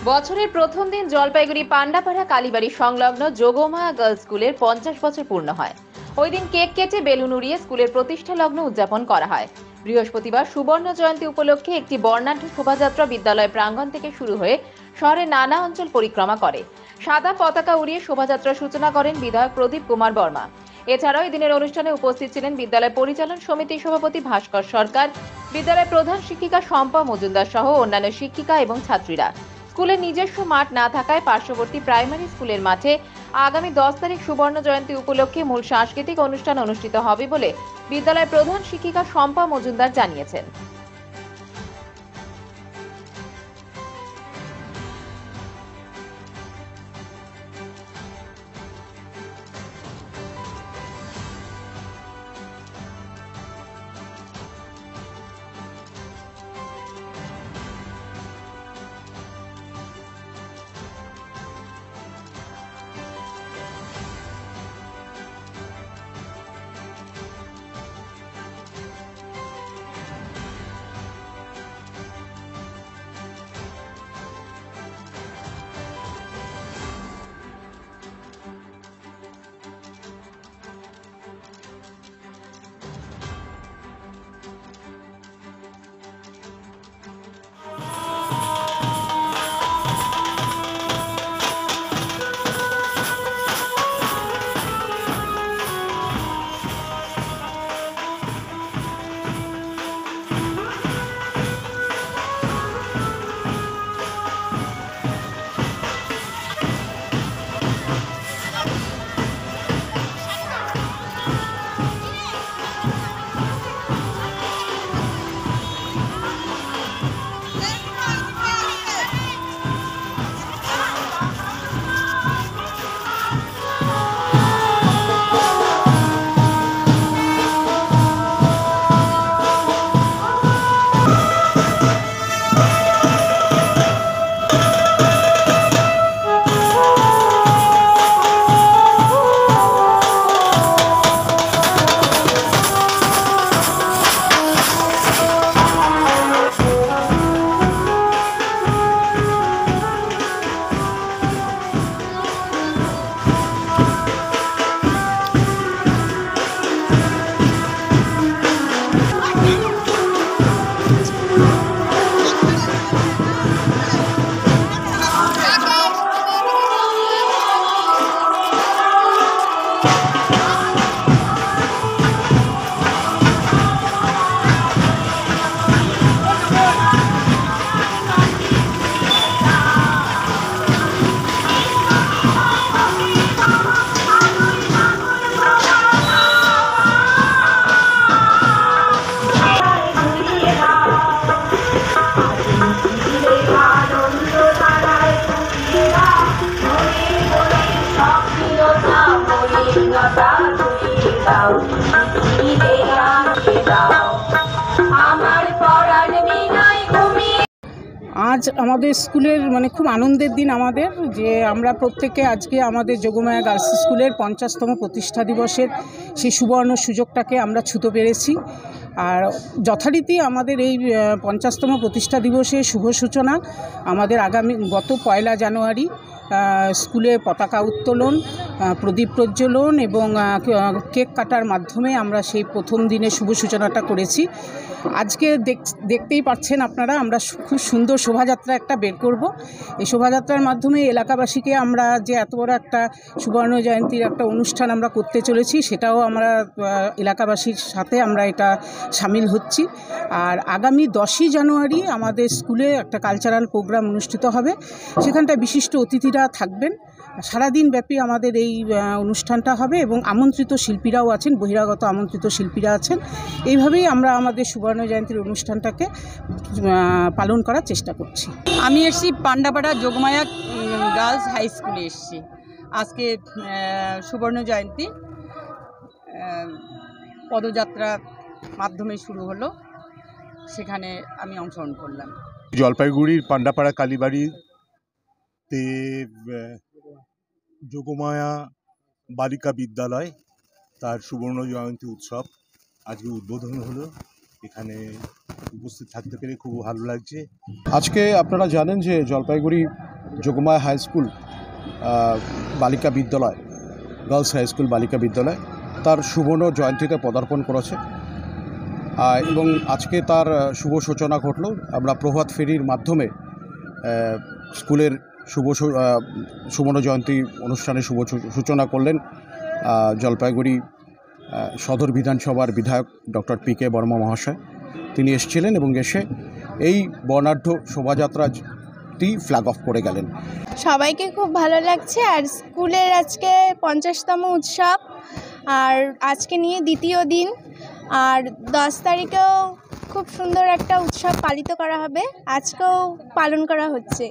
বছরের প্রথম দিন জলপাইগুড়ি পান্ডাপাড়া কালীবাড়ি সংলগ্ন যোগমায়া গার্লস স্কুলের 50 বছর পূর্ণ হয়। ওই দিন কেক কেটে বেলুন উড়িয়ে স্কুলের প্রতিষ্ঠা লগ্ন উদযাপন করা হয়। বৃহস্পতিবার সুবর্ণ জয়ন্তী উপলক্ষে একটি বর্ণাঢ্য শোভাযাত্রা বিদ্যালয় প্রাঙ্গণ থেকে শুরু হয়ে শহরের নানা অঞ্চল পরিক্রমা করে। সাদা পতাকা উড়িয়ে শোভাযাত্রার সূচনা করেন বিধায়ক প্রদীপ কুমার বর্মা। এছাড়াও এই দিনের অনুষ্ঠানে উপস্থিত ছিলেন বিদ্যালয় পরিচালন সমিতির সভাপতি ভাস্কর সরকার, বিদ্যালয়ের প্রধান শিক্ষিকা শম্পা মজুমদার সহ অন্যান্য শিক্ষিকা এবং ছাত্রীরা। স্কুলের নিজস্ব মাঠ না থাকায় পার্শ্ববর্তী প্রাইমারি স্কুলের মাঠে আগামী 10 তারিখ সুবর্ণ জয়ন্তী উপলক্ষে মূল সাংস্কৃতিক অনুষ্ঠান অনুষ্ঠিত হবে বলে বিদ্যালয়ের প্রধান শিক্ষিকা শম্পা মজুমদার জানিয়েছেন। आज हमारे स्कूलेर माने खूब आनंदेर दिन आमादेर जे आमरा प्रत्येके आजके आमादेर जोगमाया गार्लस स्कूलेर 50तम प्रतिष्ठा दिवसेर सेई सुवर्ण सुयोगटाके आमरा छुते पेरेछि। और यथारीति आमादेर एई 50तम प्रतिष्ठा दिवसेर शुभ सूचना आमादेर आगामी गत 1 জানুয়ারি स्कूले पताका उत्तोलन प्रदीप प्रज्वलन एवं केक काटार माध्यमे आमरा सेई प्रथम दिने शुभ सूचनाटा करेछि। आज के देखतेई पाচ্ছেন আপনারা আমরা খুব সুন্দর শোভাযাত্রা একটা বের করব। এই শোভাযাত্রার মাধ্যমে এলাকাবাসীকে আমরা যে এত বড় একটা সুবর্ণ জয়ন্তীর একটা অনুষ্ঠান আমরা করতে চলেছি সেটাও আমরা এলাকাবাসীর সাথে আমরা এটা শামিল হচ্ছি। আর আগামী 10ই জানুয়ারি আমাদের স্কুলে একটা কালচারাল প্রোগ্রাম অনুষ্ঠিত হবে, সেখানটায় বিশিষ্ট অতিথিরা থাকবেন। সারা দিন ব্যাপী আমাদের এই অনুষ্ঠানটা হবে এবং আমন্ত্রিত শিল্পীরাও আছেন, বহিরাগত আমন্ত্রিত শিল্পীরা আছেন। এইভাবেই আমরা আমাদের সুবর্ণ জয়ন্তীর অনুষ্ঠানটাকে পালন করার চেষ্টা করছি। আমি এসেছি পান্ডাপাড়া যোগমায়া গার্লস হাই স্কুলে এসেছি। আজকে সুবর্ণ জয়ন্তী পদযাত্রা মাধ্যমে শুরু হলো, সেখানে আমি অংশগ্রহণ করলাম। জলপাইগুড়ির পান্ডাপাড়া কালীবাড়িতে যোগমায়া বালিকা বিদ্যালয় তার সুবর্ণ জয়ন্তী উৎসব আজকে উদ্বোধন হলো। এখানে উপস্থিত থাকতে পেরে খুব ভালো লাগছে। আজকে আপনারা জানেন যে জলপাইগুড়ি যোগমায়া হাই স্কুল বালিকা বিদ্যালয়, গার্লস হাই স্কুল বালিকা বিদ্যালয় তার সুবর্ণ জয়ন্তীতে পদার্পণ করেছে এবং আজকে তার শুভ সূচনা ঘটল। আমরা প্রভাত ফেরির মাধ্যমে স্কুলের সুবর্ণ জয়ন্তী অনুষ্ঠানের শুভ সূচনা করলেন জলপাইগুড়ি সদর বিধানসভার বিধায়ক ডক্টর পি.কে. বর্মা মহাশয়। তিনি এসেছিলেন এবং এসে এই বর্ণাঢ্য শোভাযাত্রাটি ফ্ল্যাগ অফ করে গেলেন। সবাইকে খুব ভালো লাগছে। আর স্কুলের আজকে 50তম উৎসব, আর আজকে নিয়ে দ্বিতীয় দিন, আর 10 তারিখেও খুব সুন্দর একটা উৎসব পালিত করা হবে, আজকেও পালন করা হচ্ছে।